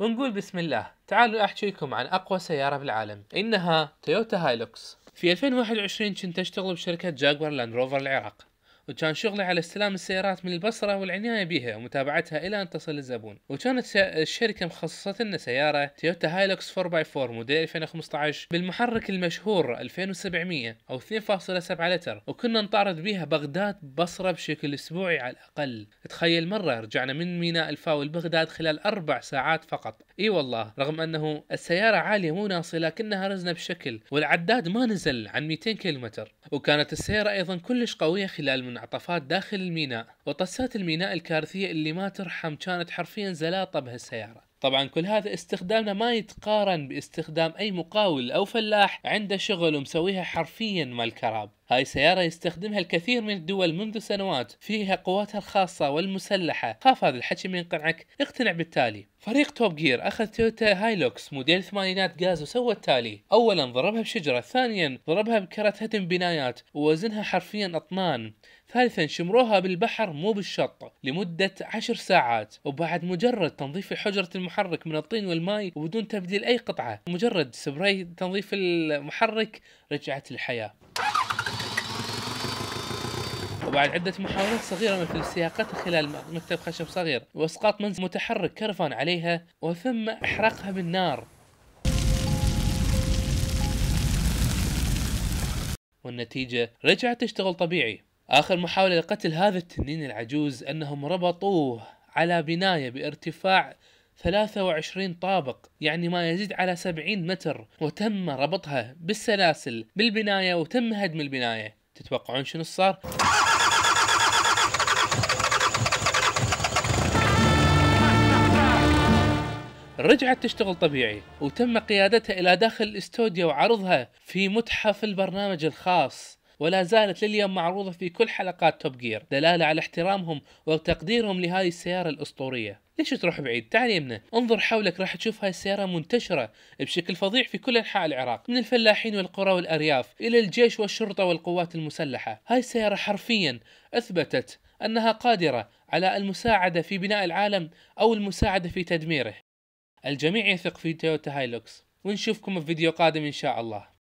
ونقول بسم الله. تعالوا أحكي لكم عن أقوى سيارة بالعالم، إنها تويوتا هايلوكس. في 2021 كنت أشتغل بشركة جاكور لاند روفر العراق، وكان شغلي على استلام السيارات من البصرة والعناية بها ومتابعتها إلى أن تصل للزبون. وكانت الشركة مخصصة لنا سيارة تويوتا هايلوكس 4x4 موديل 2015 بالمحرك المشهور 2700 أو 2.7 لتر، وكنا نطارد بها بغداد بصرة بشكل أسبوعي على الأقل. تخيل مرة رجعنا من ميناء الفاو لبغداد خلال 4 ساعات فقط. اي والله، رغم انه السيارة عالية مو ناصية لكنها رزنة بشكل، والعداد ما نزل عن 200 كيلومتر. وكانت السيارة ايضا كلش قوية خلال منعطفات داخل الميناء، وطسات الميناء الكارثية اللي ما ترحم كانت حرفيا زلاطة بهالسيارة. طبعا كل هذا استخدامنا ما يتقارن باستخدام اي مقاول او فلاح عنده شغل ومسويها حرفيا مال كراب. هاي سيارة يستخدمها الكثير من الدول منذ سنوات، فيها قواتها الخاصة والمسلحة. خاف هذا الحكي من يقنعك، اقتنع بالتالي. فريق توب جير اخذ تويوتا هايلوكس موديل ثمانينات غاز وسوى التالي: اولا ضربها بشجرة، ثانيا ضربها بكرة هدم بنايات ووزنها حرفيا اطنان، ثالثا شمروها بالبحر مو بالشط لمدة 10 ساعات، وبعد مجرد تنظيف حجرة المحرك من الطين والماء وبدون تبديل اي قطعة، مجرد سبراي تنظيف المحرك، رجعت الحياة. وبعد عدة محاولات صغيرة مثل سياقتها خلال مكتب خشب صغير واسقاط منزل متحرك كرفان عليها وثم احراقها بالنار، والنتيجة رجعت تشتغل طبيعي. آخر محاولة لقتل هذا التنين العجوز أنهم ربطوه على بناية بارتفاع 23 طابق، يعني ما يزيد على 70 متر، وتم ربطها بالسلاسل بالبناية وتم هدم البناية. تتوقعون شنو صار؟ رجعت تشتغل طبيعي، وتم قيادتها إلى داخل الاستوديو وعرضها في متحف البرنامج الخاص، ولا زالت لليوم معروضة في كل حلقات توب جير، دلالة على احترامهم وتقديرهم لهذه السيارة الأسطورية. ليش تروح بعيد؟ تعال يمنا، انظر حولك، راح تشوف هاي السيارة منتشرة بشكل فظيع في كل أنحاء العراق، من الفلاحين والقرى والأرياف إلى الجيش والشرطة والقوات المسلحة. هاي السيارة حرفيا أثبتت أنها قادرة على المساعدة في بناء العالم أو المساعدة في تدميره. الجميع يثق في تويوتا هايلوكس، ونشوفكم في فيديو قادم إن شاء الله.